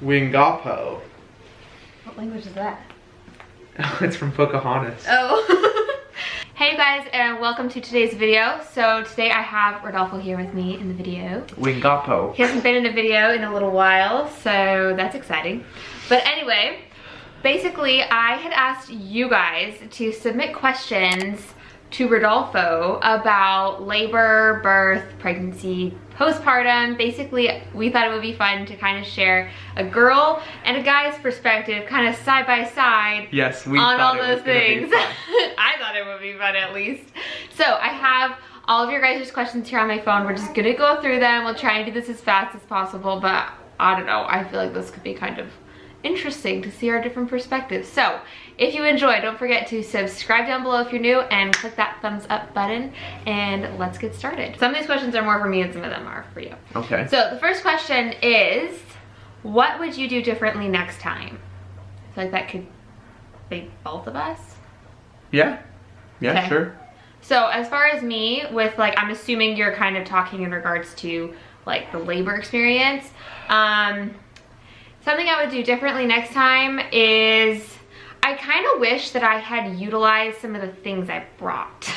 Wingapo. What language is that? It's from Pocahontas. Oh. Hey guys, and welcome to today's video. So today I have Rodolfo here with me in the video. Wingapo. He hasn't been in a video in a little while, so that's exciting. But anyway, basically I had asked you guys to submit questions to Rodolfo about labor, birth, pregnancy, postpartum. Basically, we thought it would be fun to kind of share a girl and a guy's perspective, kind of side by side. Yes, we on thought all it those was gonna be things. fun. I thought it would be fun at least. So I have all of your guys' questions here on my phone. We're just gonna go through them. We'll try and do this as fast as possible, but I don't know. I feel like this could be kind of interesting to see our different perspectives. So if you enjoy, don't forget to subscribe down below if you're new and click that thumbs up button, and let's get started. Some of these questions are more for me and some of them are for you. Okay. So the first question is, what would you do differently next time? I feel like that could be both of us. Yeah. Yeah, Okay. sure. So as far as me, with like, I'm assuming you're kind of talking in regards to like the labor experience. Something I would do differently next time is I kind of wish that I had utilized some of the things I brought.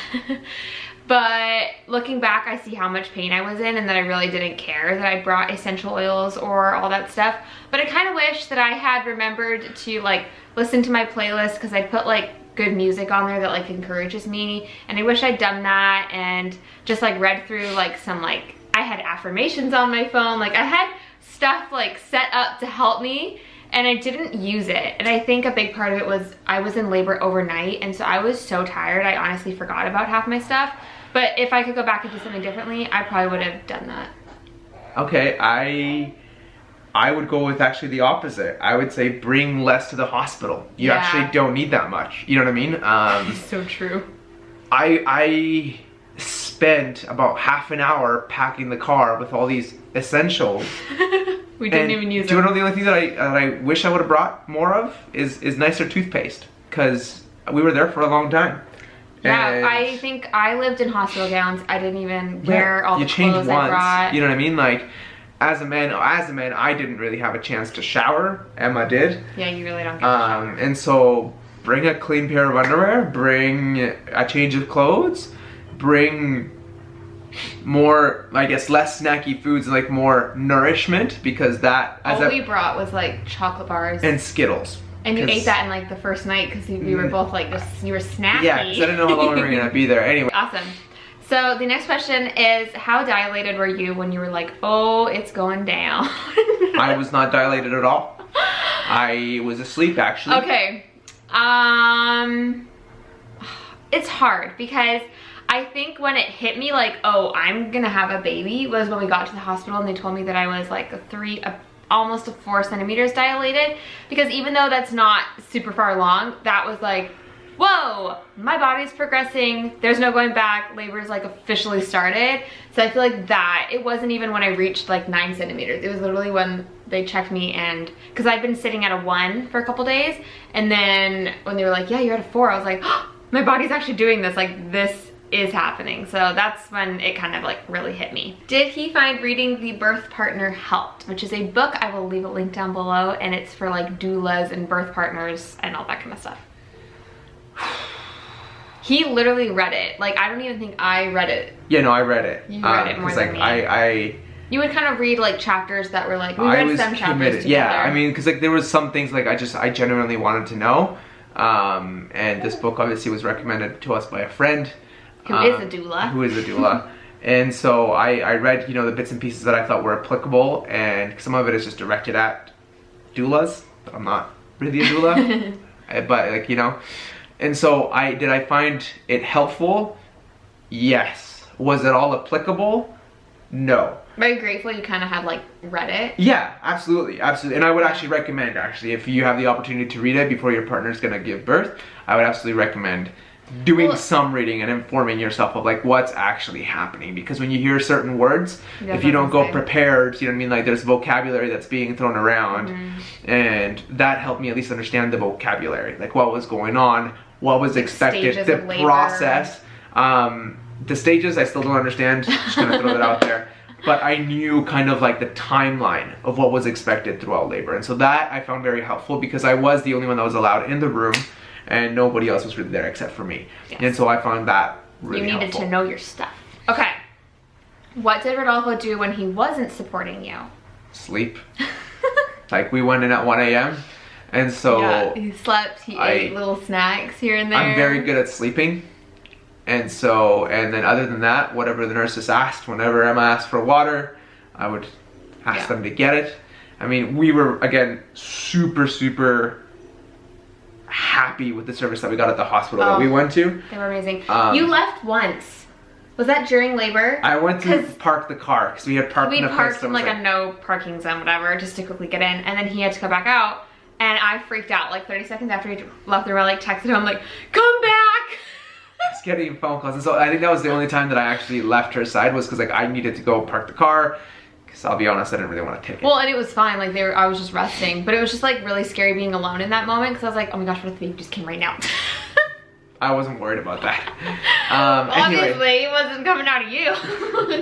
But looking back, I see how much pain I was in and that I really didn't care that I brought essential oils or all that stuff. But I kind of wish that I had remembered to like listen to my playlist, because I put like good music on there that like encourages me. And I wish I'd done that and just like read through like some like, I had affirmations on my phone. Like I had stuff like set up to help me, and I didn't use it. And I think a big part of it was I was in labor overnight, and so I was so tired I honestly forgot about half my stuff. But if I could go back and do something differently, I probably would have done that. Okay, I would go with actually the opposite. I would say bring less to the hospital. You Yeah. actually don't need that much. You know what I mean? So true. I spent about half an hour packing the car with all these essentials. We didn't And even use do you them. know the only thing that I wish I would have brought more of is nicer toothpaste, because we were there for a long time. Yeah, And I think I lived in hospital gowns. I didn't even wear all the change clothes I brought. You know what I mean? Like, as a man, I didn't really have a chance to shower. Emma did. Yeah, you really don't get to shower. And so bring a clean pair of underwear, bring a change of clothes, bring more, I guess, less snacky foods, like more nourishment, because that All we brought was like chocolate bars. and Skittles. And you 'Cause- ate that in like the first night because we were both like, you were snacky. Yeah, because I didn't know how long we were gonna be there. Anyway. Awesome. So the next question is, how dilated were you when you were like, oh, it's going down? I was not dilated at all. I was asleep, actually. Okay. It's hard because I think when it hit me like, oh, I'm gonna have a baby, was when we got to the hospital and they told me that I was like almost 4 centimeters dilated. Because even though that's not super far along, that was like, whoa, my body's progressing, there's no going back, labor's like officially started. So I feel like that, it wasn't even when I reached like 9 centimeters. It was literally when they checked me, and because I'd been sitting at a 1 for a couple days, and then when they were like, yeah, you're at a 4, I was like, oh, my body's actually doing this, like this is happening. So that's when it kind of like really hit me. Did he find reading The Birth Partner helped? Which is a book, I will leave a link down below, and it's for like doulas and birth partners and all that kind of stuff. He literally read it. Like, I don't even think I read it. Yeah, no, I read it. You read it more than me. I You would kind of read like chapters that were like, we I read was some chapters committed. together. Yeah, I mean, because like there was some things like I genuinely wanted to know, and this book obviously was recommended to us by a friend Who is a doula. Who is a doula. And so I read, you know, the bits and pieces that I thought were applicable, and some of it is just directed at doulas. I'm not really a doula, but like, you know. And so did I find it helpful? Yes. Was it all applicable? No. Very grateful you kind of had like read it. Yeah, absolutely, absolutely. And I would actually recommend, actually, if you have the opportunity to read it before your partner's gonna give birth, I would absolutely recommend doing some reading and informing yourself of like what's actually happening. Because when you hear certain words, if you don't go prepared, you know what I mean, like there's vocabulary that's being thrown around, and that helped me at least understand the vocabulary, like what was going on, what was expected, the process. The stages I still don't understand, just gonna throw that out there. but I knew kind of like the timeline of what was expected throughout labor. And so that I found very helpful because I was the only one that was allowed in the room and nobody else was really there except for me. Yes. And so I found that really helpful. You needed to know your stuff. Okay. What did Rodolfo do when he wasn't supporting you? Sleep. Like we went in at 1 a.m. and so yeah, he slept, he ate little snacks here and there. I'm very good at sleeping. And so, and then other than that, whatever the nurses asked, whenever Emma asked for water, I would ask them to get it. I mean, we were, again, super happy with the service that we got at the hospital that we went to. They were amazing. You left once. Was that during labor? I went to park the car because we had parked in a place. We parked in like a no parking zone, whatever, just to quickly get in. And then he had to come back out. And I freaked out like 30 seconds after he left the room. I like texted him, like, come back! Just getting phone calls. And so I think that was the only time that I actually left her side was because like I needed to go park the car. Because I'll be honest, I didn't really want to take it. Well, and it was fine. Like I was just resting. But it was just like really scary being alone in that moment. Because I was like, oh my gosh, what if the baby just came right now? I wasn't worried about that. Obviously, it wasn't coming out of you.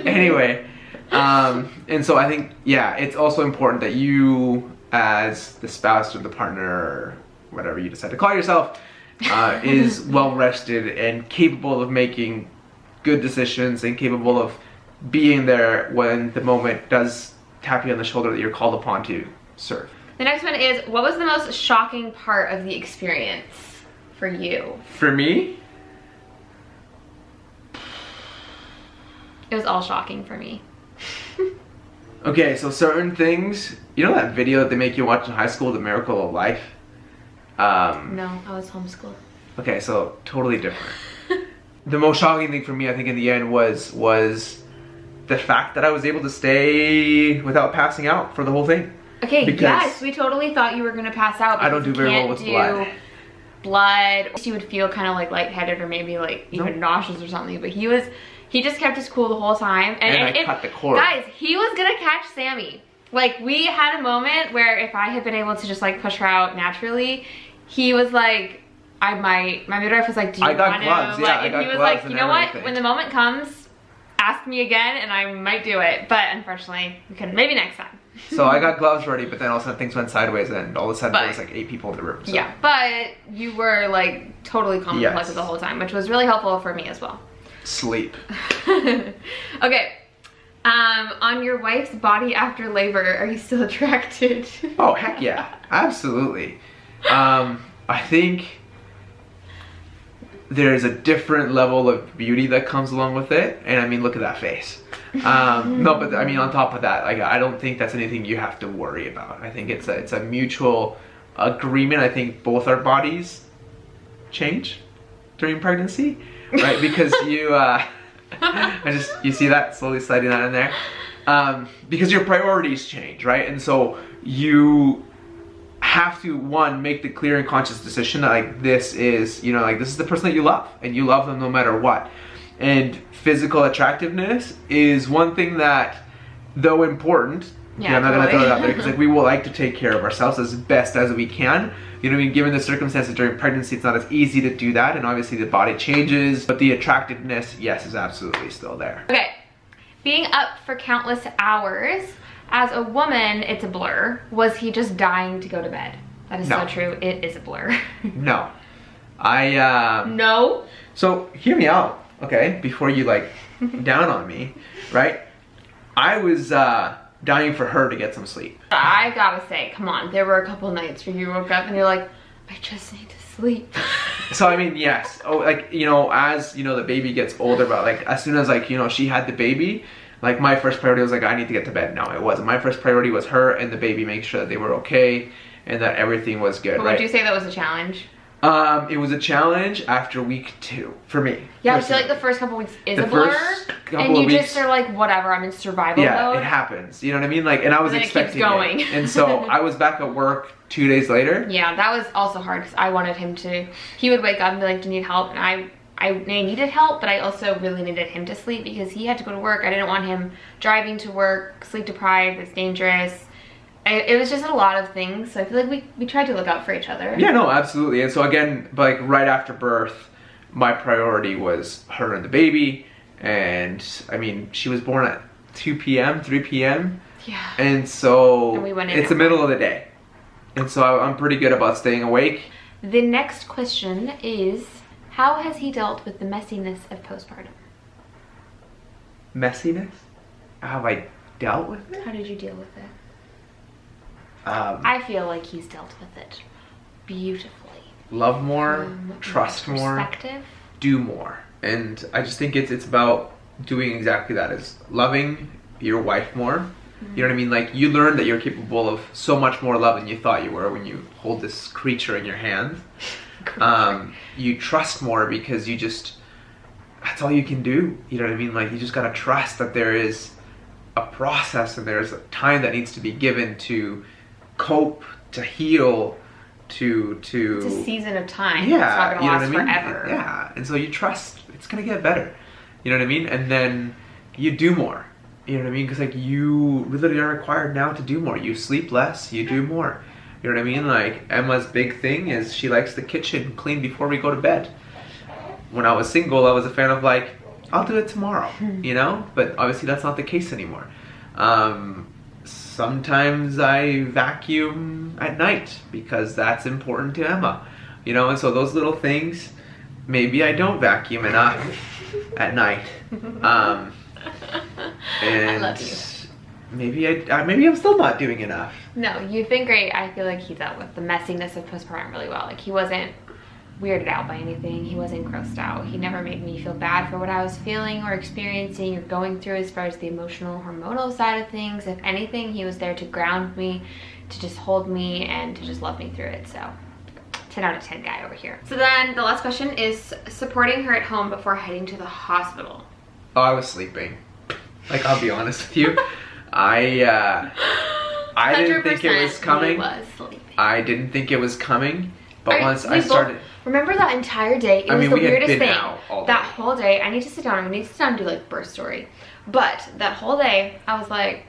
Anyway. And so I think, yeah, it's also important that you as the spouse or the partner or whatever you decide to call yourself is well rested and capable of making good decisions and capable of being there when the moment does tap you on the shoulder that you're called upon to serve. The next one is, what was the most shocking part of the experience for you? For me? It was all shocking for me. Okay, so certain things, you know that video that they make you watch in high school, The Miracle of Life? No, I was homeschooled. Okay, so totally different. The most shocking thing for me, I think, in the end was the fact that I was able to stay without passing out for the whole thing. Okay, yes, we totally thought you were gonna pass out. I don't do very well with blood. You would feel kind of like lightheaded or maybe like even nauseous or something, but he just kept us cool the whole time. And I cut the cord. Guys, he was gonna catch Sammy. Like, we had a moment where if I had been able to just like push her out naturally, he was like, my midwife was like, do you want got gloves, to? yeah, Like, I and got he was gloves like, and you know what? everything. When the moment comes, ask me again and I might do it. But unfortunately, we couldn't. Maybe next time. So I got gloves ready, but then all of a sudden things went sideways and all of a sudden there was like 8 people in the room. So. Yeah, but you were like totally calm and collected the whole time, which was really helpful for me as well. Sleep. Okay. On your wife's body after labor, are you still attracted? Oh, heck yeah. Absolutely. I think there's a different level of beauty that comes along with it. And I mean, look at that face. No, but I mean, on top of that, like, I don't think that's anything you have to worry about. I think it's a mutual agreement. I think both our bodies change during pregnancy, right? Because you see that slowly sliding that in there, because your priorities change, right? And so you have to, one, make the clear and conscious decision that like this is the person that you love and you love them no matter what. And physical attractiveness is one thing that, though important, I'm not gonna throw it out there because like we will like to take care of ourselves as best as we can. You know what I mean? Given the circumstances during pregnancy, it's not as easy to do that, and obviously the body changes, but the attractiveness, yes, is absolutely still there. Okay, being up for countless hours, as a woman, it's a blur. Was he just dying to go to bed? That is so true, it is a blur. No. No? So, hear me out, okay, before you like down on me, right? I was dying for her to get some sleep. I gotta say, come on, there were a couple nights where you woke up and you're like, I just need to sleep. So I mean, yes. Oh, like, you know, as, you know, the baby gets older, but like, as soon as like, you know, she had the baby, like my first priority was like, I need to get to bed. No, it wasn't. My first priority was her and the baby, make sure that they were okay and that everything was good, but right? Would you say that was a challenge? It was a challenge after week 2 for me. Yeah, I feel like the first couple weeks is a blur, and you just are like, whatever, I'm in survival mode. Yeah, it happens. You know what I mean? Like, and I was expecting it. It keeps going. And so I was back at work 2 days later. Yeah, that was also hard because I wanted him to. He would wake up and be like, "Do you need help?" And I needed help, but I also really needed him to sleep because he had to go to work. I didn't want him driving to work, sleep deprived. It's dangerous. It was just a lot of things, so I feel like we tried to look out for each other. Yeah, no, absolutely. And so again, like right after birth, my priority was her and the baby. And I mean, she was born at 2 p.m., 3 p.m. Yeah. And so we went in it's the middle of the day. And so I'm pretty good about staying awake. The next question is, how has he dealt with the messiness of postpartum? Messiness? How have I dealt with it? How did you deal with it? I I feel like he's dealt with it beautifully. love more, trust more, Perspective. do more. And I just think it's about doing exactly that, is loving your wife more. You know what I mean? Like, you learn that you're capable of so much more love than you thought you were when you hold this creature in your hands. You trust more because you just, that's all you can do. You know what I mean? Like, you just gotta trust that there is a process and there's a time that needs to be given to cope, to heal, to It's a season of time. yeah, It's not gonna last forever. Yeah, and so you trust it's gonna get better. You know what I mean? And then you do more. You know what I mean? Because like, you really are required now to do more. You sleep less, you do more. You know what I mean? Like, Emma's big thing is she likes the kitchen clean before we go to bed. When I was single, I was a fan of like, I'll do it tomorrow, you know? But obviously that's not the case anymore. Sometimes I vacuum at night because that's important to Emma, you know? And so those little things, maybe I don't vacuum enough at night. And I love you. maybe I'm still not doing enough. No, you've been great. I feel like he dealt with the messiness of postpartum really well. Like, he wasn't weirded out by anything. He wasn't grossed out. He never made me feel bad for what I was feeling or experiencing or going through as far as the emotional, hormonal side of things. If anything, he was there to ground me, to just hold me, and to just love me through it. So 10 out of 10 guy over here. So then the last question is supporting her at home before heading to the hospital. Oh, I was sleeping. Like, I'll be honest with you. I didn't think it was coming. He was sleeping. I didn't think it was coming. But once I started... Remember that entire day? It was the weirdest thing. That day. Whole day, I need to sit down. I need to sit down and do like birth story. But that whole day, I was like,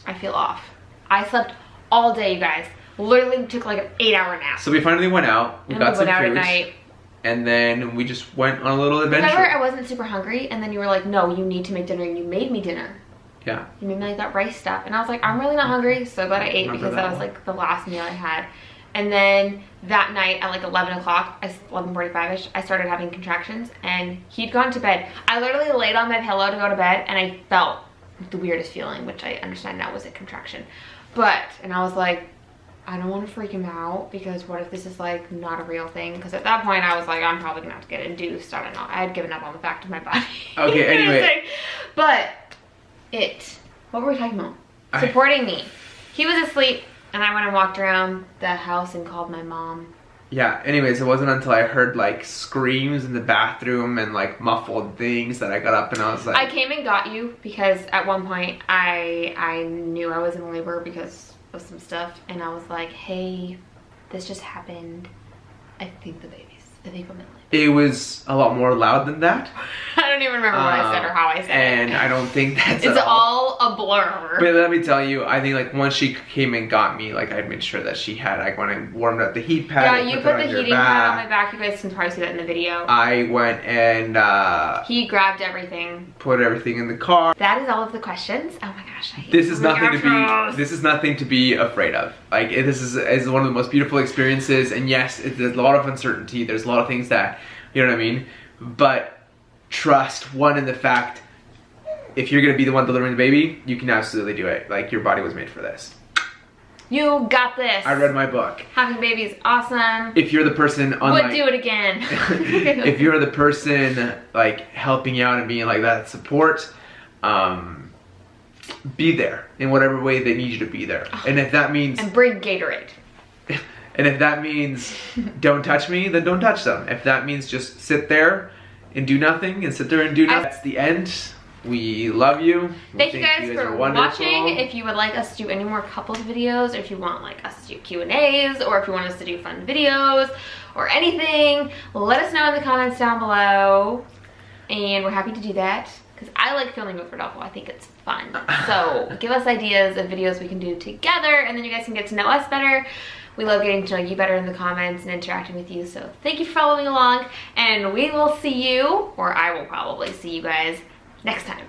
I feel off. I slept all day, you guys. Literally took like an 8-hour nap. So we finally went out. We got some out food. At night. And then we just went on a little adventure. Remember, I wasn't super hungry, and then you were like, no, you need to make dinner, and you made me dinner. Yeah. You made me like that rice stuff. And I was like, I'm really not hungry, so glad I ate because that was like the last meal I had. And then that night at like 11 o'clock, 11:45ish, I started having contractions, and he'd gone to bed. I literally laid on my pillow to go to bed, and I felt the weirdest feeling, which I understand now was a contraction. And I was like, I don't want to freak him out, because what if this is like not a real thing? Because at that point I was like, I'm probably gonna have to get induced. I don't know. I had given up on the fact of my body. Okay, anyway. But what were we talking about? Supporting me. He was asleep, and I went and walked around the house and called my mom. Yeah, anyways, it wasn't until I heard like screams in the bathroom and like muffled things that I got up and I was like... I came and got you because at one point I knew I was in labor because of some stuff, and I was like, hey, this just happened. I think I'm in labor. It was a lot more loud than that. I don't even remember what I said or how I said it. And I don't think that's It's all a blur. But let me tell you, I think like once she came and got me, like I made sure that she had, like when I warmed up the heat pad. Yeah, you put the heating pad on my back. You guys can probably see that in the video. I went and he grabbed everything. Put everything in the car. That is all of the questions. Oh my gosh, I hate this is nothing to be afraid of. Like this is one of the most beautiful experiences, and yes, there's a lot of uncertainty. There's a lot of things that, you know what I mean? But trust in the fact, if you're gonna be the one delivering the baby, you can absolutely do it. Like, your body was made for this. You got this. I read my book. Having a baby is awesome. If you're the person would do it again. If you're the person like helping you out and being like that support, be there in whatever way they need you to be there. And if that means... And bring Gatorade. And if that means don't touch me, then don't touch them. If that means just sit there and do nothing and sit there and do nothing, that's the end. We love you. Thank you guys for watching. If you would like us to do any more couples videos, or if you want like us to do Q&As, or if you want us to do fun videos or anything, let us know in the comments down below. And we're happy to do that because I like filming with Rodolfo. I think it's fun. So give us ideas of videos we can do together, and then you guys can get to know us better. We love getting to know you better in the comments and interacting with you. So thank you for following along, and we will see you, or I will probably see you guys next time.